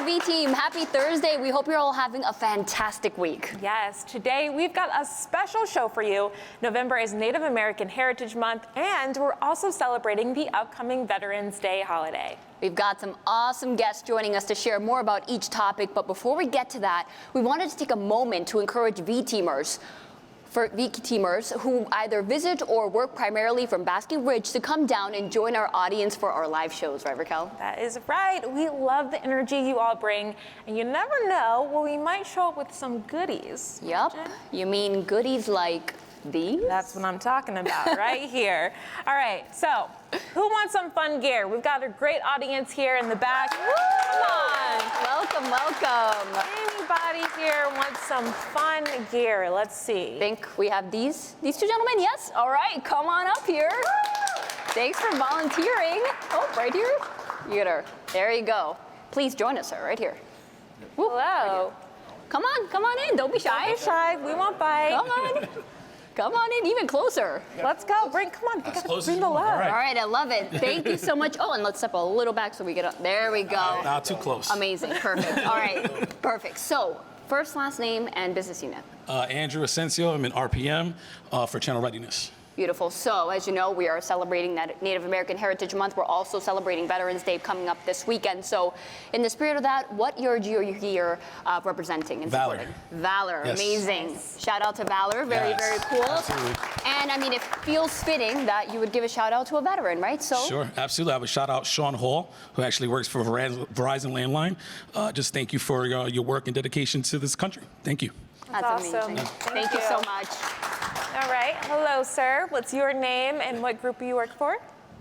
V Team, happy Thursday. We hope you're all having a fantastic week. Yes, today we've got a special show for you. November is Native American Heritage Month, and we're also celebrating the upcoming Veterans Day holiday. We've got some awesome guests joining us to share more about each topic, but before we get to that, we wanted to take a moment to encourage V-Teamers who either visit or work primarily from Basking Ridge to come down and join our audience for our live shows, right, Raquel? That is right. We love the energy you all bring, and you never know, well, we might show up with some goodies. Yep. You mean goodies like these? That's what I'm talking about right here. All right, so who wants some fun gear? We've got a great audience here in the back. Come on. Welcome, welcome. Anybody here wants some fun gear? Let's see. I think we have these two gentlemen, yes? All right, come on up here. Thanks for volunteering. Oh, right here? You get her. There you go. Please join us, sir, right here. Woo, Hello. right here. Come on in. Don't be shy. Don't be shy. We won't bite. Come on. Come on in, even closer. Let's go. Come on. Bring the love. All right, I love it. Thank you so much. Oh, and let's step a little back so we get up. There we go. Not too close. Amazing. Perfect. All right. Perfect. So, first, last name, and business unit. Andrew Asensio. I'm in RPM for Channel Readiness. Beautiful. So, as you know, we are celebrating that Native American Heritage Month. We're also celebrating Veterans Day coming up this weekend. So, in the spirit of that, what ERG are you here representing and Valor. supporting? Valor. Yes. Amazing. Shout out to Valor. Very, Yes. very cool. Absolutely. And I mean, it feels fitting that you would give a shout out to a veteran, right? So. Sure, absolutely. I would shout out Sean Hall, who actually works for Verizon Landline. Just thank you for your work and dedication to this country. Thank you. That's awesome. amazing. Thank you you so much. All right. Hello, sir. What's your name and what group do you work for?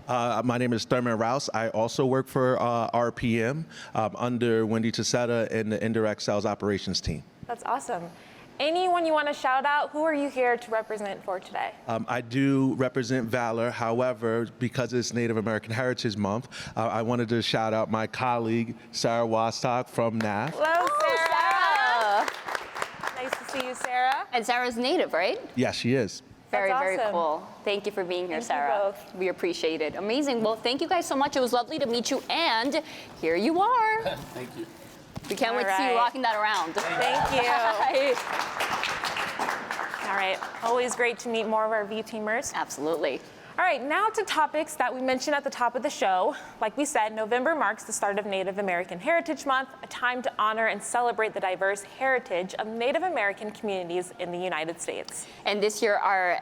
My name is Thurman Rouse. I also work for RPM under Wendy Tassetta in the indirect sales operations team. That's awesome. Anyone you want to shout out? Who are you here to represent for today? I do represent Valor. However, because it's Native American Heritage Month, I wanted to shout out my colleague, Sarah Wostock from NAV. Hello, Sarah. Sarah. Nice to see you, Sarah. And Sarah's native, right? Yes, she is. Very, That's very awesome. cool. Thank you for being here, Thank you Sarah. both. We appreciate it. Amazing. Well, thank you guys so much. It was lovely to meet you. And here you are. Thank you. We can't wait All to see you right. rocking that around. Thank you. Bye. All right. Always great to meet more of our V-teamers. Absolutely. All right, now to topics that we mentioned at the top of the show. Like we said, November marks the start of Native American Heritage Month, a time to honor and celebrate the diverse heritage of Native American communities in the United States. And this year, our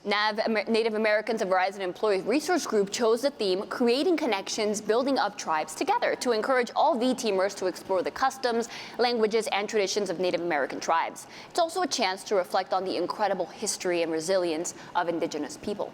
Native Americans of Verizon Employees Resource Group chose the theme, Creating Connections, Building Up Tribes Together, to encourage all V-teamers to explore the customs, languages, and traditions of Native American tribes. It's also a chance to reflect on the incredible history and resilience of Indigenous people.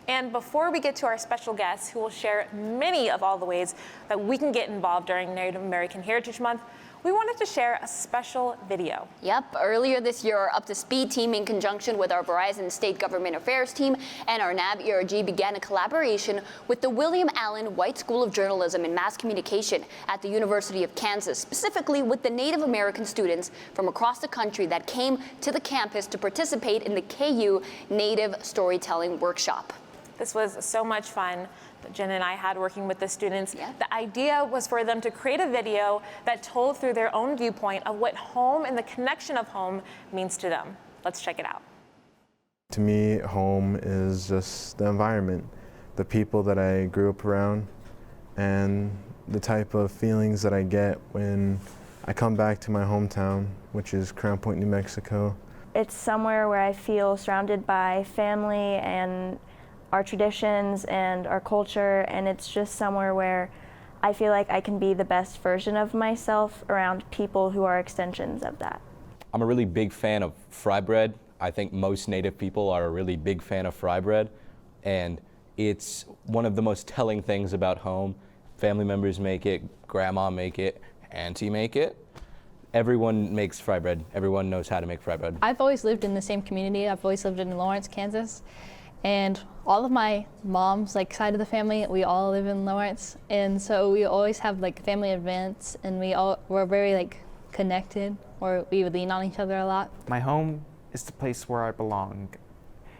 And before we get to our special guests, who will share many of all the ways that we can get involved during Native American Heritage Month, we wanted to share a special video. Yep, earlier this year, our Up to Speed team, in conjunction with our Verizon State Government Affairs team and our NAV ERG, began a collaboration with the William Allen White School of Journalism and Mass Communication at the University of Kansas, specifically with the Native American students from across the country that came to the campus to participate in the KU Native Storytelling Workshop. This was so much fun that Jen and I had working with the students. Yeah. The idea was for them to create a video that told through their own viewpoint of what home and the connection of home means to them. Let's check it out. To me, home is just the environment, the people that I grew up around, and the type of feelings that I get when I come back to my hometown, which is Crown Point, New Mexico. It's somewhere where I feel surrounded by family and our traditions and our culture, and it's just somewhere where I feel like I can be the best version of myself around people who are extensions of that. I'm a really big fan of fry bread. I think most Native people are a really big fan of fry bread, and it's one of the most telling things about home. Family members make it, grandma make it, auntie make it. Everyone makes fry bread. Everyone knows how to make fry bread. I've always lived in the same community. I've always lived in Lawrence, Kansas. And all of my mom's side of the family, we all live in Lawrence. And so we always have family events, and we're very connected, or we would lean on each other a lot. My home is the place where I belong,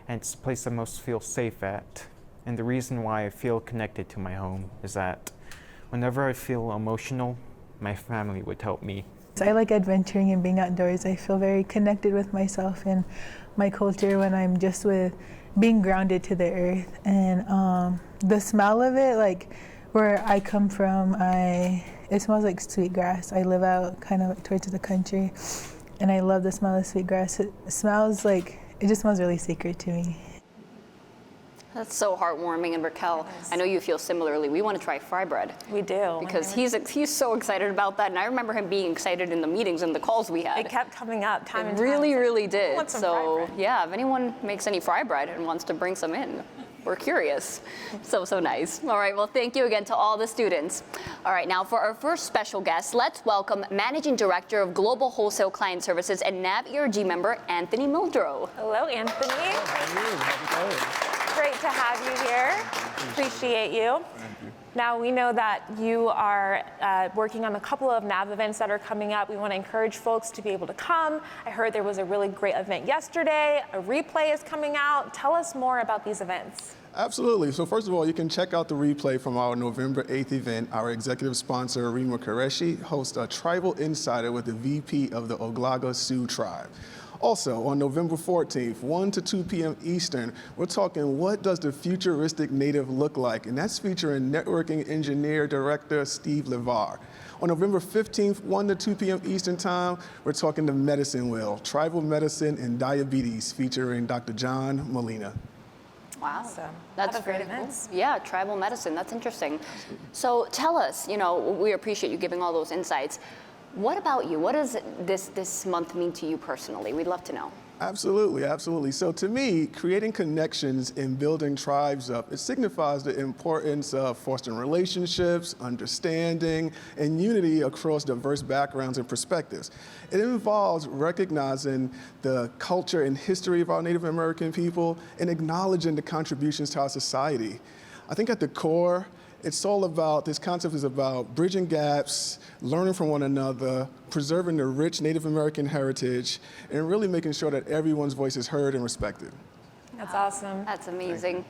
and it's the place I most feel safe at. And the reason why I feel connected to my home is that whenever I feel emotional my family would help me. I like adventuring and being outdoors. I feel very connected with myself and my culture when I'm just with being grounded to the earth. And the smell of it, like where I come from, it smells like sweet grass. I live out kind of towards the country, and I love the smell of sweet grass. It smells like, it just smells really sacred to me. That's so heartwarming. And Raquel, I know you feel similarly. We want to try fry bread. We do. Because he's so excited about that. And I remember him being excited in the meetings and the calls we had. It kept coming up time and time. Really did. I want some fry So bread. yeah, if anyone makes any fry bread and wants to bring some in, we're curious. So nice. All right, well, thank you again to all the students. All right, now for our first special guest, let's welcome Managing Director of Global Wholesale Client Services and NAV ERG member, Anthony Mildrow. Hello, Anthony. Great to have you here. Appreciate you. Now, we know that you are working on a couple of NAV events that are coming up. We want to encourage folks to be able to come. I heard there was a really great event yesterday. A replay is coming out. Tell us more about these events. Absolutely. So first of all, you can check out the replay from our November 8th event. Our executive sponsor, Rima Qureshi, hosts a tribal insider with the VP of the Oglala Sioux tribe. Also, on November 14th, 1 to 2 p.m. Eastern, we're talking what does the futuristic native look like? And that's featuring networking engineer director Steve Levar. On November 15th, 1 to 2 p.m. Eastern Time, we're talking the medicine wheel, tribal medicine and diabetes, featuring Dr. John Molina. Wow, Awesome. that's Lot of great very cool. events. Yeah, tribal medicine, that's interesting. So tell us, we appreciate you giving all those insights. What about you? What does this month mean to you personally? We'd love to know. Absolutely. So to me, creating connections and building tribes up, it signifies the importance of fostering relationships, understanding, and unity across diverse backgrounds and perspectives. It involves recognizing the culture and history of our Native American people and acknowledging the contributions to our society. I think at the core, this concept is about bridging gaps, learning from one another, preserving the rich Native American heritage, and really making sure that everyone's voice is heard and respected. That's awesome. That's amazing.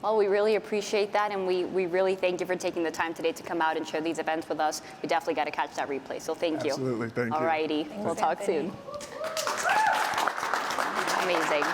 Well, we really appreciate that, and we really thank you for taking the time today to come out and share these events with us. We definitely got to catch that replay, so thank you. Absolutely, thank you. All righty, we'll talk soon. Amazing.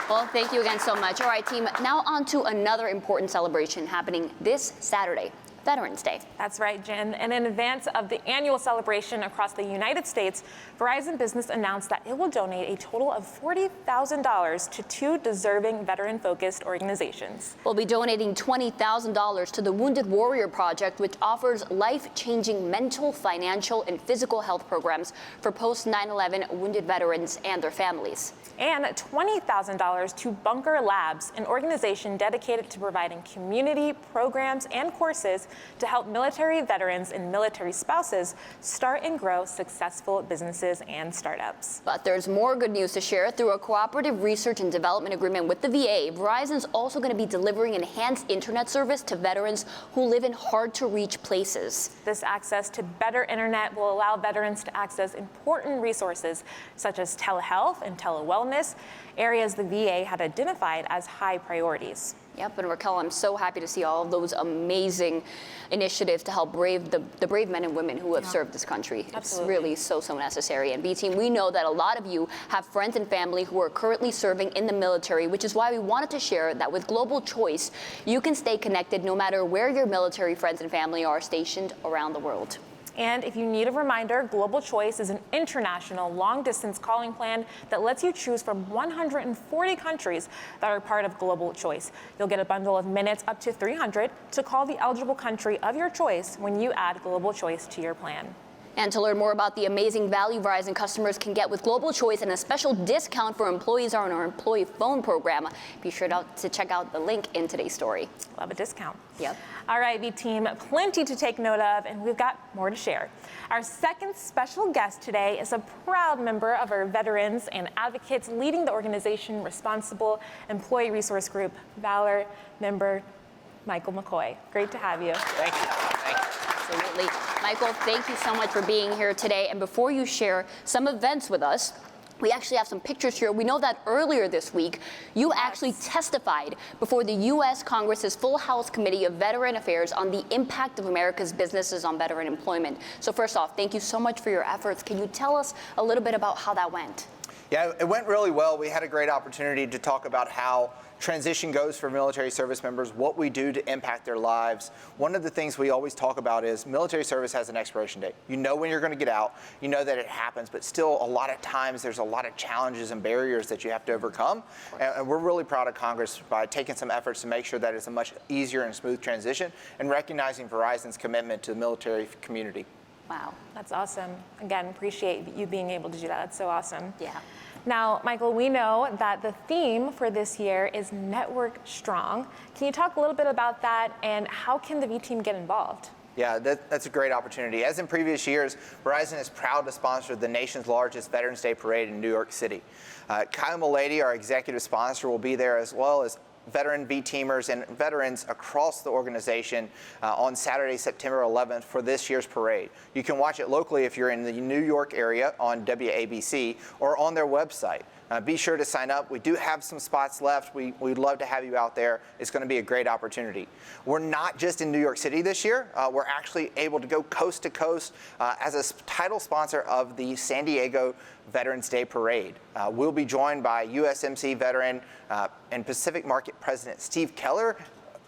Well, thank you again so much. All right, team, now on to another important celebration happening this Saturday, Veterans Day. That's right, Jen. And in advance of the annual celebration across the United States, Verizon Business announced that it will donate a total of $40,000 to 2 deserving veteran-focused organizations. We'll be donating $20,000 to the Wounded Warrior Project, which offers life-changing mental, financial, and physical health programs for post-9/11 wounded veterans and their families. And $20,000 to Bunker Labs, an organization dedicated to providing community programs and courses to help military veterans and military spouses start and grow successful businesses and startups. But there's more good news to share. Through a cooperative research and development agreement with the VA, Verizon's also going to be delivering enhanced internet service to veterans who live in hard-to-reach places. This access to better internet will allow veterans to access important resources such as telehealth and telewellness, areas the VA had identified as high priorities. Yep, and Raquel, I'm so happy to see all of those amazing initiatives to help the brave men and women who have served this country. Absolutely. It's really so necessary. And B-Team, we know that a lot of you have friends and family who are currently serving in the military, which is why we wanted to share that with Global Choice, you can stay connected no matter where your military friends and family are stationed around the world. And if you need a reminder, Global Choice is an international long-distance calling plan that lets you choose from 140 countries that are part of Global Choice. You'll get a bundle of minutes up to 300 to call the eligible country of your choice when you add Global Choice to your plan. And to learn more about the amazing value Verizon customers can get with Global Choice and a special discount for employees on our employee phone program, be sure to check out the link in today's story. Love a discount. Yep. All right, V-Team, plenty to take note of, and we've got more to share. Our second special guest today is a proud member of our veterans and advocates leading the organization responsible employee resource group, VALOR member Michael McCoy. Great to have you. Thank you. Thank you. Absolutely. Michael, thank you so much for being here today. And before you share some events with us, We actually have some pictures here. We know that earlier this week, you actually testified before the U.S. Congress's Full House Committee of Veteran Affairs on the impact of America's businesses on veteran employment. So first off, thank you so much for your efforts. Can you tell us a little bit about how that went? Yeah, it went really well. We had a great opportunity to talk about how transition goes for military service members, what we do to impact their lives. One of the things we always talk about is military service has an expiration date. You know when you're going to get out, you know that it happens, but still a lot of times there's a lot of challenges and barriers that you have to overcome. And we're really proud of Congress by taking some efforts to make sure that it's a much easier and smooth transition and recognizing Verizon's commitment to the military community. Wow, that's awesome. Again, appreciate you being able to do that. That's so awesome. Yeah. Now, Michael, we know that the theme for this year is Network Strong. Can you talk a little bit about that and how can the V team get involved? Yeah, that's a great opportunity. As in previous years, Verizon is proud to sponsor the nation's largest Veterans Day parade in New York City. Kyle Milady, our executive sponsor, will be there, as well as veteran V-teamers and veterans across the organization on Saturday, September 11th for this year's parade. You can watch it locally if you're in the New York area on WABC or on their website. Be sure to sign up. We do have some spots left. We'd love to have you out there. It's going to be a great opportunity. We're not just in New York City this year. We're actually able to go coast to coast as a title sponsor of the San Diego Veterans Day Parade. We'll be joined by USMC veteran and Pacific Market President Steve Keller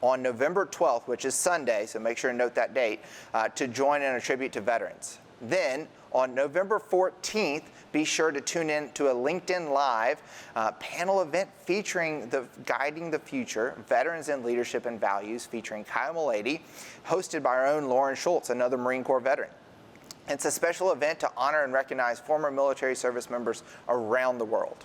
on November 12th, which is Sunday, so make sure to note that date, to join in a tribute to veterans. Then, on November 14th, be sure to tune in to a LinkedIn Live panel event featuring the Guiding the Future, Veterans in Leadership and Values, featuring Kyle Milady, hosted by our own Lauren Schultz, another Marine Corps veteran. It's a special event to honor and recognize former military service members around the world.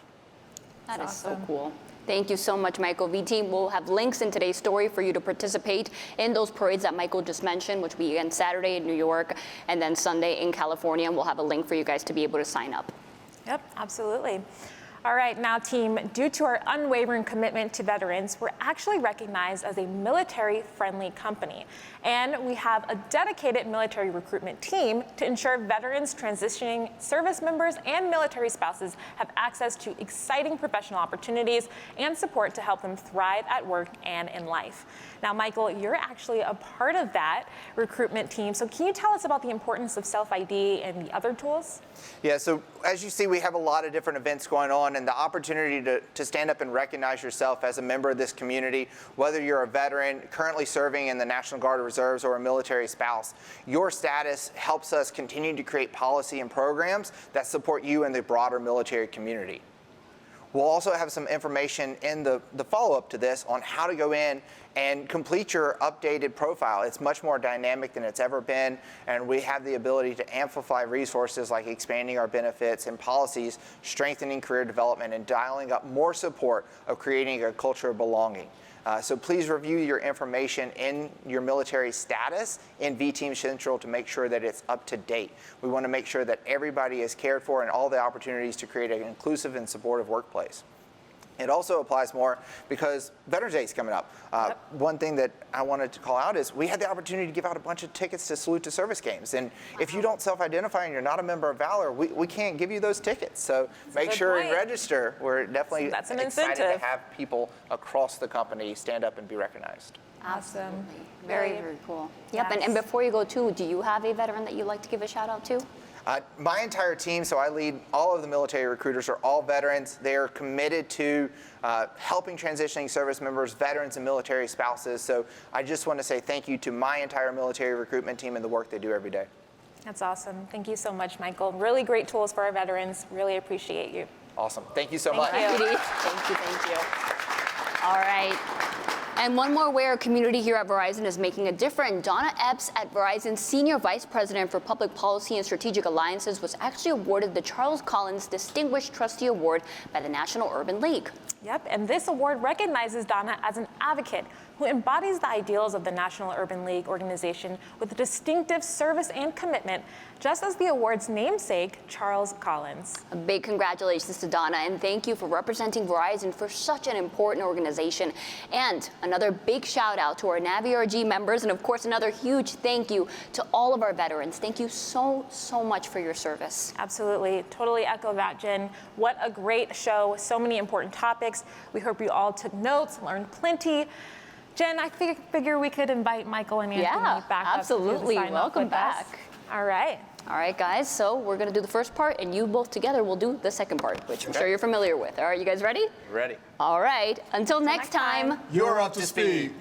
That is so cool. Thank you so much, Michael. V-Team will have links in today's story for you to participate in those parades that Michael just mentioned, which will be again Saturday in New York and then Sunday in California. And we'll have a link for you guys to be able to sign up. Yep, absolutely. All right, now team, due to our unwavering commitment to veterans, we're actually recognized as a military-friendly company. And we have a dedicated military recruitment team to ensure veterans transitioning service members and military spouses have access to exciting professional opportunities and support to help them thrive at work and in life. Now, Michael, you're actually a part of that recruitment team. So can you tell us about the importance of self-ID and the other tools? Yeah, so as you see, we have a lot of different events going on, and the opportunity to stand up and recognize yourself as a member of this community, whether you're a veteran currently serving in the National Guard or Reserves or a military spouse, your status helps us continue to create policy and programs that support you and the broader military community. We'll also have some information in the follow-up to this on how to go in and complete your updated profile. It's much more dynamic than it's ever been, and we have the ability to amplify resources like expanding our benefits and policies, strengthening career development, and dialing up more support of creating a culture of belonging. So please review your information in your military status in V-Team Central to make sure that it's up to date. We want to make sure that everybody is cared for and all the opportunities to create an inclusive and supportive workplace. It also applies more because Veterans Day is coming up. One thing that I wanted to call out is we had the opportunity to give out a bunch of tickets to Salute to Service games. And if you don't self-identify and you're not a member of Valor, we can't give you those tickets. So make sure and register. We're definitely excited to have people across the company stand up and be recognized. Awesome. Very, very cool. Yep, yes. And before you go too, do you have a veteran that you'd like to give a shout out to? My entire team, so I lead all of the military recruiters, are all veterans. They are committed to helping transitioning service members, veterans, and military spouses. So I just want to say thank you to my entire military recruitment team and the work they do every day. That's awesome. Thank you so much, Michael. Really great tools for our veterans. Really appreciate you. Awesome. Thank you so much. Thank you. Thank you. All right. And one more way our community here at Verizon is making a difference. Donna Epps at Verizon's Senior Vice President for Public Policy and Strategic Alliances was actually awarded the Charles Collins Distinguished Trustee Award by the National Urban League. Yep, and this award recognizes Donna as an advocate who embodies the ideals of the National Urban League organization with a distinctive service and commitment, just as the award's namesake, Charles Collins. A big congratulations to Donna, and thank you for representing Verizon for such an important organization. And another big shout out to our NAV members, and of course another huge thank you to all of our veterans. Thank you so much for your service. Absolutely, totally echo that, Jen. What a great show, so many important topics. We hope you all took notes, learned plenty. Jen, I figure we could invite Michael and Anthony back absolutely. up to do the sign-off Welcome with back. us. All right. All right, guys, so we're going to do the first part, and you both together will do the second part, which I'm sure you're familiar with. All right, you guys ready? Ready. All right, until next time. You're up to speed.